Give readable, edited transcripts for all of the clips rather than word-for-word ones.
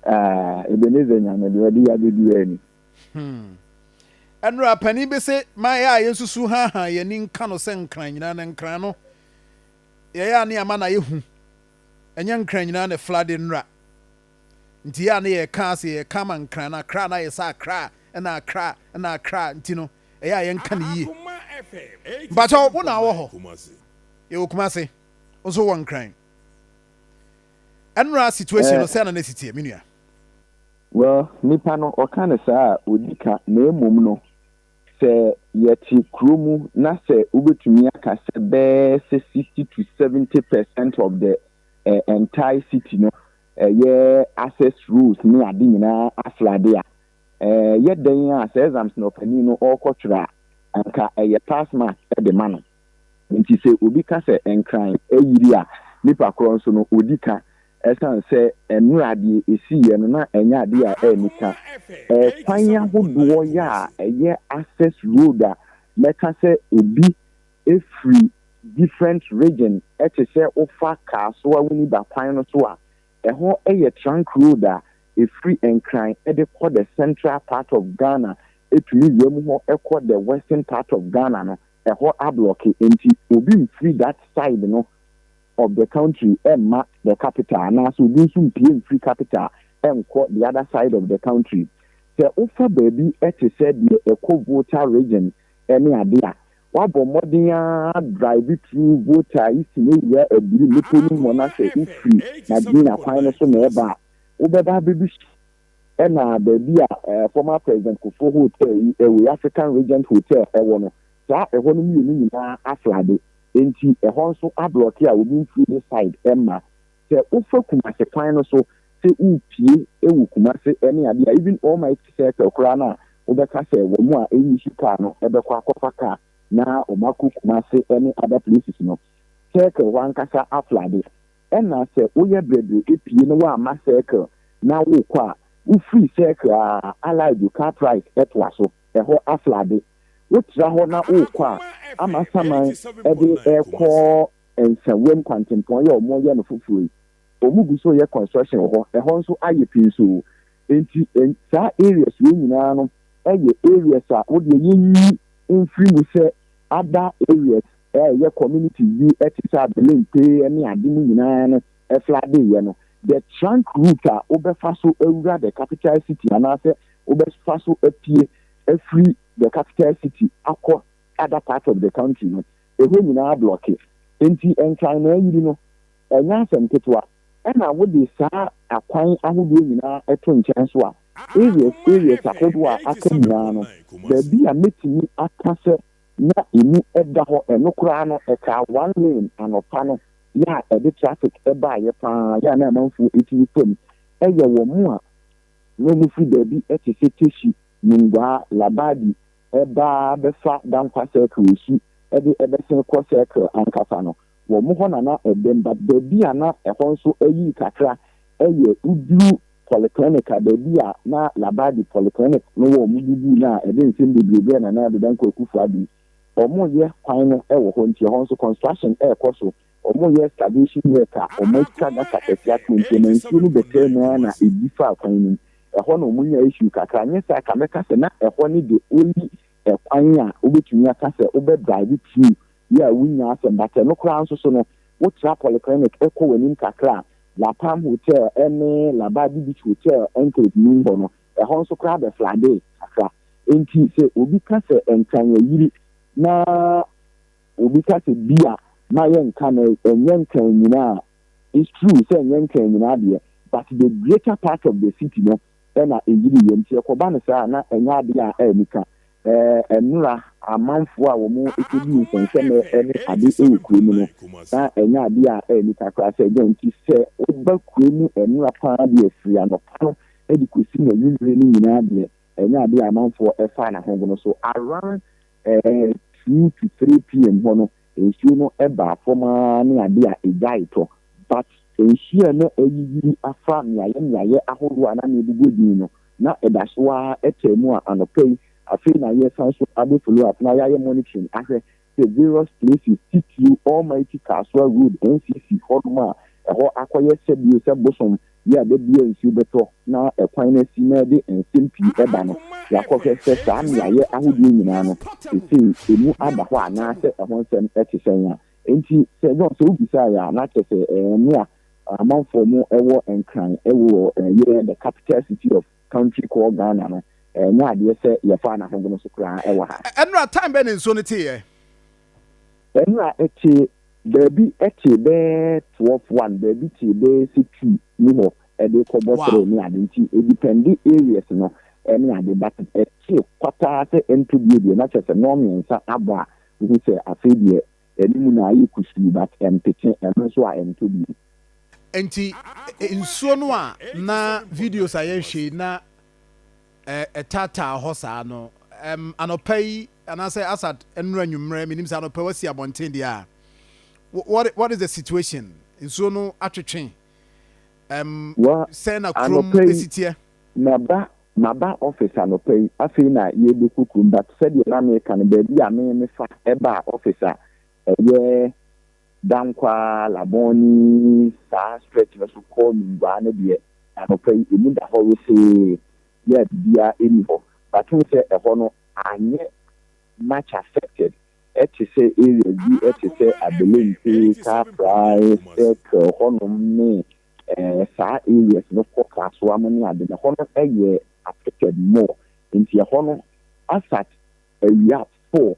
Ebenezer Nyamedi abedu ani. Enra pani be say my yensusu ha ye ni nka no se nkran nyina na nkran no ye ya na ama na yehu enye nkran nyina na flood nra nti ya na ye ka ase ye kama nkran na kra na ye sa kra na kra na kra nti no ya ye nka ne yi but wo na wo ho ye wo kuma se oso wo nkran enra situation no se na sitie menua. Well, nipa no okane saa odika na emom no se yeti kromu na se ubetumi aka se be 60 to 70% of the entire city no ye access rules ni ade nyina aflade a ye dan a se exams no pani no okotwra anka ye pass mark e de ma no nti se obi ka se enkran eyiri a nipa kro nso no odika esan se enurade esiye no na enya ade a enika kwanya hodo ya eye access road a meka se obi free different region etese ofa ka so awuni ba kwan no so a eho eye trunk road a free enkran e de call the central part of Ghana etumi yemu ho e call the western part of Ghana no eho ablock enti obi free that side no of the country and the capital and also do some free capital and the other side of the country. The offer baby said the eco voter region any idea. What Bomodia drive through voter is where a blue mona say is free. Nadina finance never. Ubeba baby and baby former president Kufo Hotel, a African Regent Hotel, a one. That a one million aflade. Enti ehonso ablock a obi free the side emma se ofa kuma se kwan no so se upie ewu kuma se ene ade even all my circle kra na obeka se wo mu a enyi shika no ebekwa akofa ka na omaku kuma se any other places no circle wan kasa aflade ena se oye brebre epie no wa ma circle na wo kwa u free circle allied you car price etwa so eho aflade wotra ho na okwa amasaman ebe eko ensawem kwantempon ye omo ye no fufuri omugu so ye construction ho ehon so aye pinso enti sa areas we nyina no eye areas a wo de yenyi infri mu se other areas ye community yi etisa belempe ene ade mu nyina no e flade ye no the trunk route a obefa so ewura the capital city anase obefa so apie free the capital city akọ other part of the country no eho nyina block enti enkran na yiri no enya asem ketwa ena wo de saa akwan ahodo nyina eto nkyɛn so a areas ahodo a aka nyina no baabi a metimi aka sɛ na emu ɛda hɔ enokora no ɛka one lane anopa no ya ɛde traffic ɛba yɛ paa ya na amanfo etimi pam ɛyɛ wɔ mu a no mu fi baabi ɛte sɛ teshi Ningwa labadi eba befa dankwa circle su ede ebesen ko circle ankasa no wo mu ho na edemba bebi ana ehon so ayi kakra eye uduru polyclinic bebi a na labadi polyclinic no wo mu dudu na ede nsem bebrebe na de danko kufu abi omo ye kwan no e wo ho nti ehon so construction e koso omo ye establishing worker omo kada katesia maintenance no betre na edifa kwan no ehon no munya issue kakra nyesa ka meka se na ehon ni de only ekwan a obetumi aka se obe drive through ya wunya asem bata no kra nso so no wo tra polyclinic eko wanim kakra La Palm Hotel ene Labadi Beach Hotel enke nimbo no ehon so kra be flade kakra enti se obi ka se enkan yiri na obi ka se bia na yenkan enyenkan nyina it's true say enyenkan nyina de but the greater part of the city no ena eyiri yemti ekoba ne sa na enya ade a enika enura amanfo a wo mu ekedi nsenseme ene ade ekuru mu no na enya ade a enika kra se genti se oba kuru enura pa de afiri anopa edi kosi na yunre ni nyina de enya ade amanfo efa na hongo no so around 2 to 3 p.m. hono ensuo no eba foma ne ade a ejaito but enhyia na eyiri afa nyaye ahoro ana na ebugo din no na edaswa etemu a anopei afi na ye sanso abo follow up na ya monitoring ahwe the various places TQ almighty Kaswa road NCC hodma eho akoye sebio sebosom ya de bi nsu beto na ekwan na si na de nsem pii eba no yakɔhwɛ sɛ saa mmeayɛ ahodoɔ nyinaa no sisi emu ada hɔ anaasɛ ɛho nsɛm ɛte sɛn a nti sɛ John sɛ wobisa ya na kyerɛ sɛ mu a amanfoɔ mu ɛwɔ nkran ɛwɔ yɛ the capital city of country called Ghana no mu adeɛ sɛ yɛfa na ahodoɔ no so koraa ɛwɔ ha ɛnura time bɛ ne nsuo no teɛ ɛnura ɛte baabi ɛte bɛɛ 12-1 baabi te bɛɛ sɛ 2 mu hɔ ɛde kɔbɔ soro ne ade nti ɛdipendi areas no ɛne ade but ɛte kwataa sɛ ɛntobie deɛ na kyerɛ sɛ nɔɔmiɛnsa abɔ a wohu sɛ afei deɛ ɛnimu na ayɛ kusuu but ɛmpete ɛno nso a ɛntobie nti nsuo no a na videos a yɛhwɛ na ɛtaataa hɔ saa no anɔpa yi anaasɛ asad nnura nwummerɛ menim sɛ anɔpa wasi abɔnten deɛ a what is the situation nsuo no atwetwe sɛ na kurom ɛsitiɛ maba office anɔpa yi afei na yɛbɛkɔ kurom but sɛdeɛ na meka no baabi a mefa ɛba office a ɛyɛ dankwa labɔni saa stretch no so kɔɔ mingua no deɛ anɔpa yi ɛmu da hɔ wosee yɛ bibia ɛni hɔ but wo sɛ ɛhɔ no anyɛ much affected ɛte sɛ area bi ɛte sɛ Abelempe, Kaprai, Sek, hɔnom ne saa areas no kɔ Kasoa mo ne ade na hɔ no ɛyɛ affected more nti ɛhɔ no asat awia 4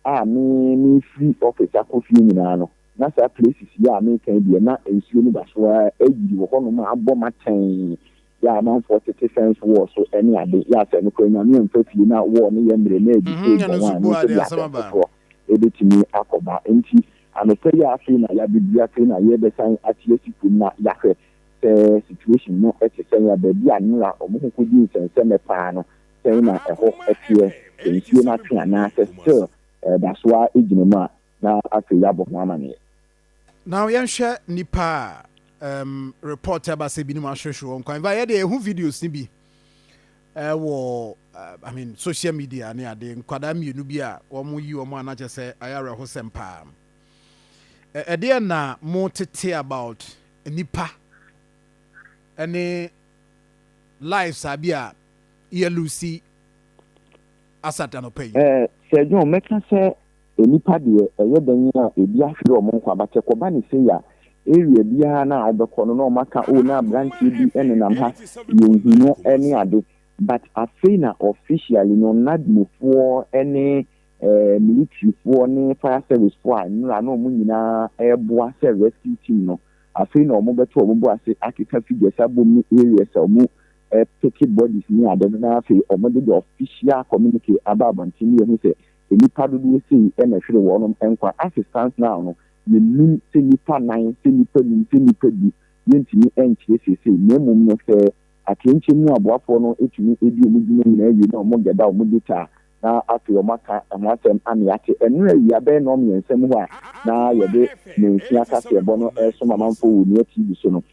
a me free office akɔfie nyinaa no na saa places yi a meka deɛ na nsuo no ba so ayiri wɔ hɔnom a abɔ matɛn yɛ amanfoɔ tete fence wɔ so ɛne ade yɛ asɛ no kɔ nyame mfa fie na wɔ ne yɛ mmerɛ na adi ɛbɔn ɛbɛtumi akɔba nti anɔpɛ yɛ afei na yɛabɛdua afei na yɛbɛsan ateɛ sikom na yɛahwɛ sɛ situation no ɛte sɛn a baabi a nnora ɔmo ho kɔdi nsɛnsɛmɛ paa no sɛn na ɛhɔ ɛteɛ nsuo no atwe anaasɛ still da so a ɛgyina mu a na afei yɛabɔ ho amaneɛ na yɛnhwɛ nipa a report aba sɛ binom ahwehwɛ wɔn kwan ba yɛde ɛho videos ni bi ɛwɔ I mean social media ne ade nkwadaa mmienu bi a wɔn yi wɔn anakyɛ sɛ ayarɛ ho sɛm paa ɛdeɛ na mo tete about nipa ɛne lives abi a yɛlusi asat anɔpɛ yi sɛ John mɛka sɛ nipa deɛ ɛyɛ dan a ebi ahwere wɔn nkwa bakyɛ kɔba ne sɛ ya area biara na ɔbɛkɔ no na ɔmaka na branch bi ɛnenam ha yɛnhino ɛne ade but afei na officially no nadmofoɔ ɛne militaryfoɔ ne fire servicefoɔ a nnura na ɔmo nyinaa ɛboa sɛ rescue team no afei na ɔmo bɛto ɔmo bo ase akeka figures abom ne areas a ɔmo pick bodies ne ade no na afei ɔmo de the official communique aba abɔnten ne yɛho sɛ nipa dodoɔ sei ɛna ɛhwere wɔnom nkwa assistance now no yɛnim sɛ nipa 9 sɛ nipa 5 sɛ nipa 2 yɛntumi ɛnkyerɛ seesei na mmom no sɛ akenkyɛ mu aboafoɔ no ɛtumi ɛdi ɔmo gyina nyinaa awie na ɔmo gɛda ɔmo data na afei ɔmo aka ɛho asɛm ane ate ɛno awia bɛyɛ na ɔmmiɛnsa mu hɔ a na yɛde ne nsia kaseɛbɔ no ɛsom amanfoɔ wɔ nua TV so no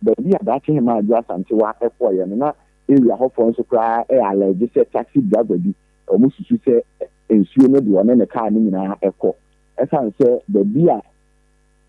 baabi a daakye hema adwo asantewa ɛkɔɔyɛ no na area hɔfoɔ nso koraa ɛyɛ alɛgye sɛ taxi driver bi ɔmo susu sɛ nsuo no de ɔne ne kaa no nyinaa ɛkɔ ɛsan sɛ baabi a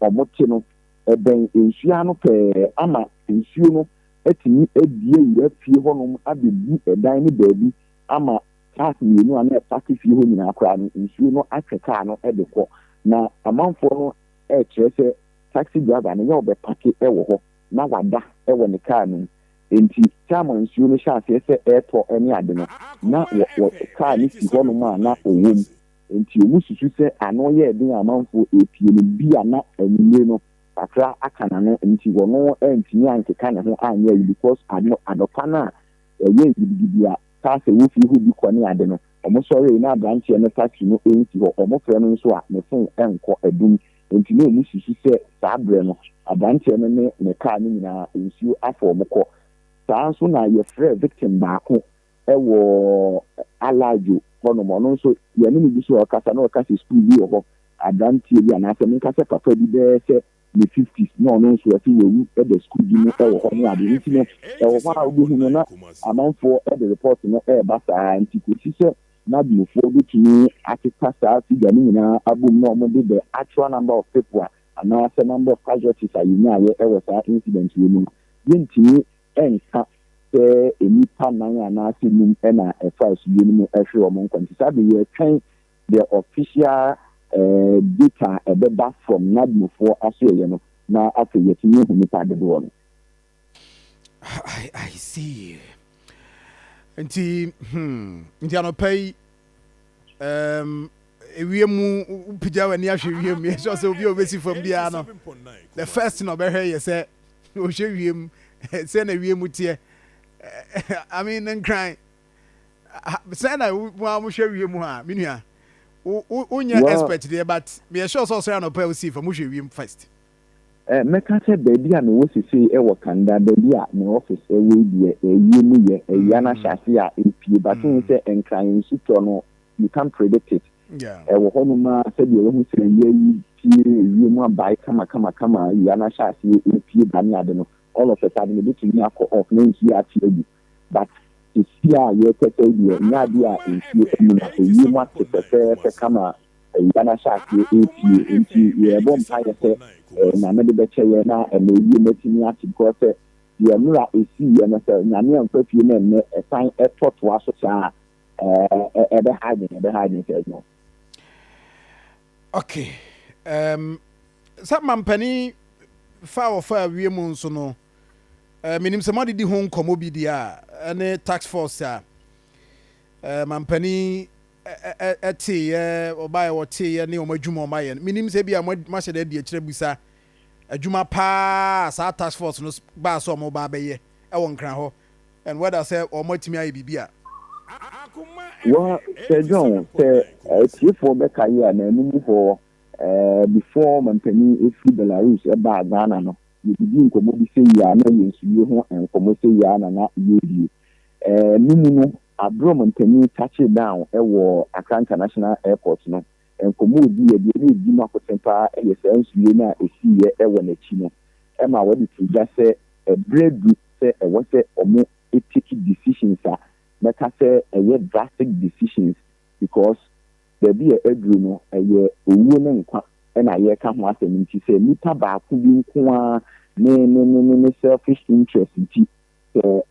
ɔmo te no ɛbɛn nsuo ano pɛɛ ama nsuo no ɛtumi abie wura fie hɔnom abɛbu ɛdan ne baabi ama cars mmienu a na ɛpake fie hɔ nyinaa koraa no nsuo no atwe kaa no ɛde kɔ na amanfoɔ no ɛkyerɛ sɛ taxi driver no yɛ ɔbɛpake ɛwɔ hɔ na wada ɛwɔ ne kaa no nti sama nsuo no hyɛ aseɛ sɛ ɛɛtɔ ɛne ade no na wɔ kaa no si hɔnom a na ɔwɔ mu nti ɔmu susu sɛ ano yɛ ɛden amanfoɔ ɛpie no bi a na anwummerɛ no kakra aka na no nti wɔno ɛntumi ankeka ne ho anyɛ ayi because adɔpa no a ɛyɛ gidigidi a kaa sɛ wɔfiri hɔ bi kɔ ne ade no ɔmo sɔre na aberanteɛ no taxi no ɛnsi hɔ ɔmo frɛ no nso a ne phone ɛnkɔ adum nti na ɔmu susu sɛ saa berɛ no aberanteɛ no ne ne kaa no nyinaa nsuo afɔ ɔmo kɔ saa nso na yɛfrɛ victim baako ɛwɔ alajo hɔnom ɔno nso yɛne ne bi so ɔkasa na ɔkasa school bi wɔ hɔ aberanteɛ bi anaasɛ menkasɛ papa bi bɛɛ sɛ ne 50s na ɔno nso ɛfi wɔwu ɛda school bi mu ɛwɔ hɔ ne ade nti no ɛwɔ hɔ a wobɛhu no na amanfoɔ ɛde report no ɛɛba saa nti kɔsi sɛ n'adwufoɔ bɛtumi akeka saa figure no nyinaa abom na ɔmo de the actual number of people a and now a number of casualties are you know ever that incident you know and say a nipa nan anase num na efas yenu ehwe omon kwanti sabe we twen the official data ebeba from nadmufo asoye no na afi yetini hu nipa de do no. I see. Nti anopai ewiemu pija wani ahwe wiemu ye so obi obesi from dia no the first no be here say o hwe wiemu say na wiemu tie I mean nkran say na mo hwe wiemu ha menua unya expert there but me sure so anopai o see from hwe wiemu first. Meka say baby a me wo sisi e wo kanda baby a me office e we die wiemu ye yana hyase a empie but say nkran sutro no you can't predict it. Yeah. Wo hono ma se de wo se ye pie wiemu abai kama yana hyase empie ba ne ade no all of a sudden it be akọ off na nsi ati ebi but it's here ye tete die nya dia empie enu na wiemu atete kama yana hyase empie empie ye bom pa ye se na me de beche ye na e me yi metini ati because ye nura esi ye na se na me amfa pie na me esan etoto aso sa be hiding say no. Okay. Some mampani fa wiemu nso no minim se modi di hon komo bi dia ene tax force a mampani eti obaye wote ye ne omadwuma omaye minim se bia ma hye de akire busa adwuma pa sa task force no ba so mo ba beye e won kran ho and whether say omotimi aye bibia Well, John, for Becca here na enu for before mampani efi Belarus e ba Ghana no you begin komo bi say ya na yensu ye ho en komo say ya na yedi numu no abro mampani touch it down wo Accra International Airport no en komo di ye di di ma kotempa ye say ensu ye na esi ye wo na chi no e ma we di to say a bread say e wo say omo take decisions make us say drastic decisions because there be a edru no owu ne nkwa na ye ka ho asem nti say nipa ba ku bi nko a ne selfish interest nti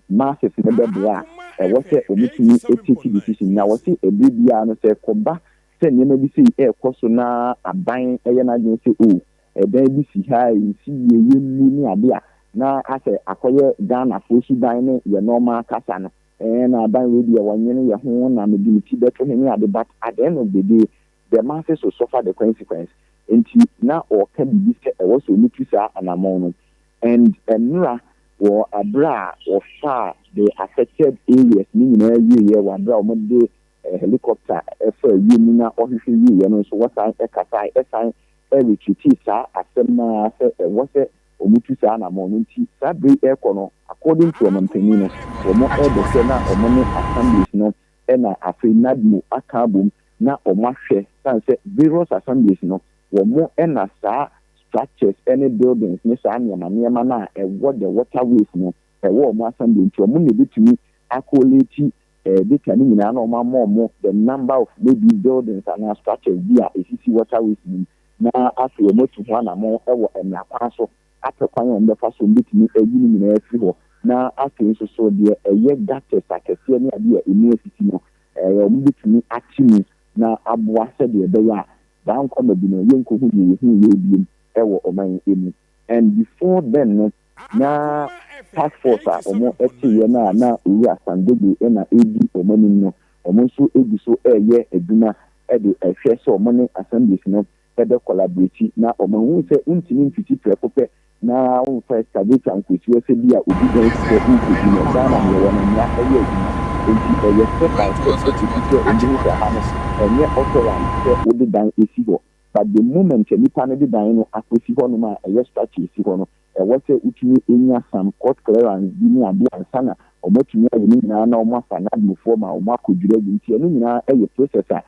masses ne be bra what say omitumi take decision na what say ebibia no say koba say nyema bi say ekoso na aban na dwen say o dan bi si ha si ye ni ade a na ase akoye Ghana fosu dan ne ye normal kasa no na ban we dia wanyene ye ho na me dimiti beto he ni ade but at the end of the day the masses will suffer the consequence enti na o ka bi se e wo so ni tusa anamon no and nra wo abra or far the affected areas ni na ye wa abra o de helicopter for you na o hwehwe ye no so what I ekasa esan retreat sa asem na se wo se omutusa anamon nti sabre ekono according to mampani no omo the sena omo ne assemblies no na afenadmu akabum na omo ahwe san say various assemblies no omo na sa structures any buildings ni sa nyama na what the waterways no omo assembly nti omo ne bitumi akoleti data ni na omo the number of maybe buildings and structures via esisi waterways na afi omo tu ho na mo na kwaso apekwan on the faso bitumi eyini na afi ho na afei so de gates akese ne ade a emu asisi no omo bitumi atimi na aboa se de be ya dan koma bi no yenko hu ye bi ewo oman emu and before then no na task force a omo etiye na owu asandegu na edi omani no omo so edi so eduma de ehwe so omo ne assemblies no de collaborate na omo hu se untini mfiti prepope na un first cadet and kwesi we se bia obi don se untini no Ghana me wona na eduma enti step by step to obi se ha no enye authorized se odi dan esi ho but the moment nipa no di dan no akosi ho no ma structure esi ho no what say utumi enya some court clearance bi ni ade ansana omatumi ayi ni nyina na omo afa na admofo ma omo akodwira gu nti eno nyina process a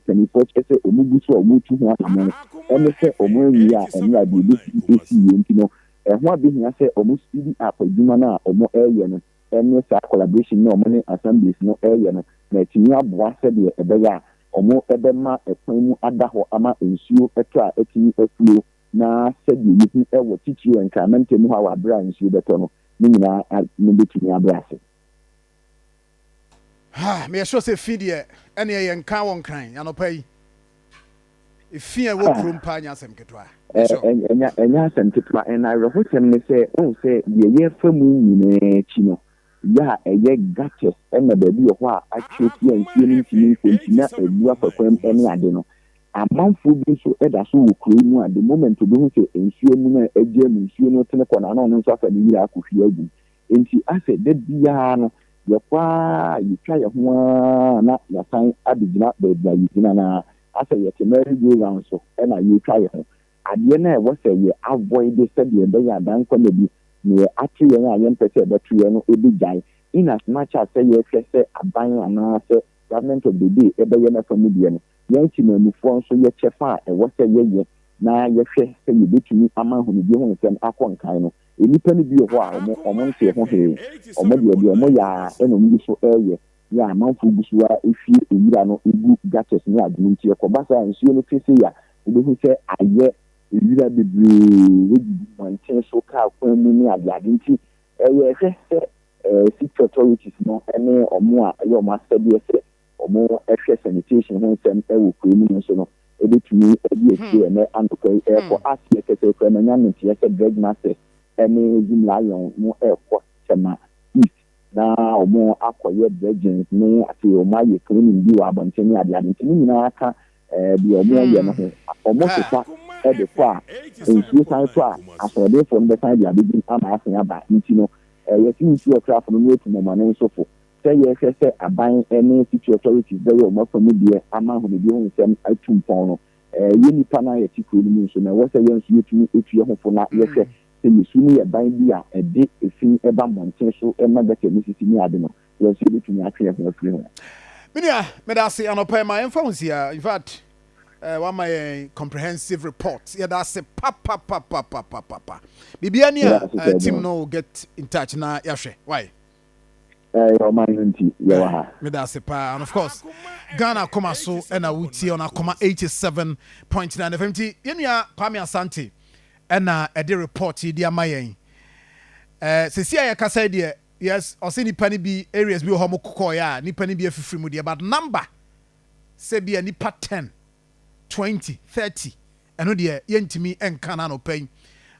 penifo chese omugu so omutu ho amon ene se omo ewi a eno ade bi esi nti no ho abi hia se omo speed up adwuma na omo eye no ene sa collaboration na omo ne assemblies no eye no na timi aboa se de ebeya omo ebema ekwan mu adaho ama ensuo eto a etimi aflo na sɛdeɛ yɛhu ɛwɔ titiri nkramante mu hɔ a wabra nsuo bɛtɔ no ne nyinaa no bɛtumi abra ase. Me sure say feed any yen ka won kran anɔpa yi efia wo krom pa nya asɛm ketwa enya asɛm ketwa na rehotem ne sɛ on sɛ yɛyɛ famu nyinaa chi no ya ɛyɛ gates ɛna baabi wɔ hɔ a atwetwe nsuo no ntimi nkontina abu afakwam ɛne ade no amanfo bi nso ɛda so wɔ kuro mu a the moment obi hu sɛ nsuo mu na agye mu nsuo no tene kɔ na no nso afa ne yira akɔhwie agu enti asɛ da biara no yɛkwa yɛtwa yɛ ho na yɛsan abegyina baabi a yɛgyina na asɛ yɛte mary go round so ɛna yɛtwa yɛ ho adeɛ na ɛwɔ sɛ yɛ avoid sɛdeɛ ɛbɛyɛ adankɔ na bi na yɛ ate yɛn a yɛmpɛ sɛ ɛbɛto yɛn no ebi gyae in as much as sɛ yɛhwɛ sɛ aban anaasɛ government of the day ɛbɛyɛ n'afa mu deɛ no yɛn timamufoɔ nso yɛkyɛ fa a ɛwɔ sɛ yɛyɛ na yɛhwɛ sɛ yɛbɛtumi ama ahomegye ho nsɛm akɔ nkan no nipa no bi wɔ hɔ a ɔmo nte ho hwee ɔmo deɛ ɔmo yɛ a ɛna ɔmo bi so ɛyɛ yɛ amanfo bi so a efie ewura no egu gates ne ade nti ɛkɔba saa nsuo no fese ya obehu sɛ ayɛ ewura bebree egugu mmɔnten so kaa kwan mu ne ade nti ɛyɛ ɛhwɛ sɛ city authorities no ɛne ɔmo a ɛyɛ ɔmo asɛdeɛ sɛ ɔmo ɛhwɛ sanitation ho nsɛm ɛwɔ kuro mu nso no ebetumi ɛdi ekyir ɛnɛ antokɔ ɛkɔ aseɛ kɛse kura na nyame nteɛ sɛ drug masters ɛne zim lion no ɛkɔ sɛma east na ɔmo akɔyɛ dredging ne ate ɔmo ayɛ cleaning bi wɔ abɔnten ne ade nti ne nyinaa ka deɛ ɔmo ayɛ no ho ɔmo sesa ɛde kɔ a nsuo san so a asɔrɔdefoɔ no bɛsan de abɛbi ama asen aba nti no yɛsi nsuo ɔkrafo no etu mɔmɔ ne nso fo sɛ yɛhwɛ sɛ aban ne city authorities bɛyɛ ɔmo afa mu deɛ ama ahomedi ho nsɛm atu mpɔn no yɛ nipa no a yɛte kuro no mu nso na ɛwɔ sɛ yɛn nso yɛtumi etu yɛn ho fo na yɛhwɛ sɛ yɛsu no yɛ ban bi a ɛde efin ɛba mmɔnten so ɛma bɛtɛ mu sisi ne ade no yɛn nso yɛbɛtumi atwe yɛn ho afiri ho. Minia medase anɔpa ma yɛmfa ho sia in fact one my comprehensive report that's a papa bibia ni a team no get in touch na yahwe why your man me that's a pa and of course Ghana Akoma so and a wuti on Akoma 87.9 FM yenya Kwame Asante and a de report di amayen sesi ya kasa de yes o se nipa ni bi areas bi ho mo kokọ ya nipa ni bi afifiri mu de but number se bi nipa 10 20, 30, and the yentimi and canano pay.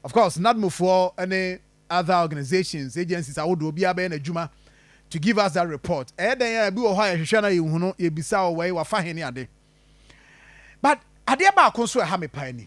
Of course, not move for any other organizations, agencies, I would be a juma to give us that report. Then be a higher Shana, you know, you be sour way or fahini ade. But I dare about consul a hammy piney.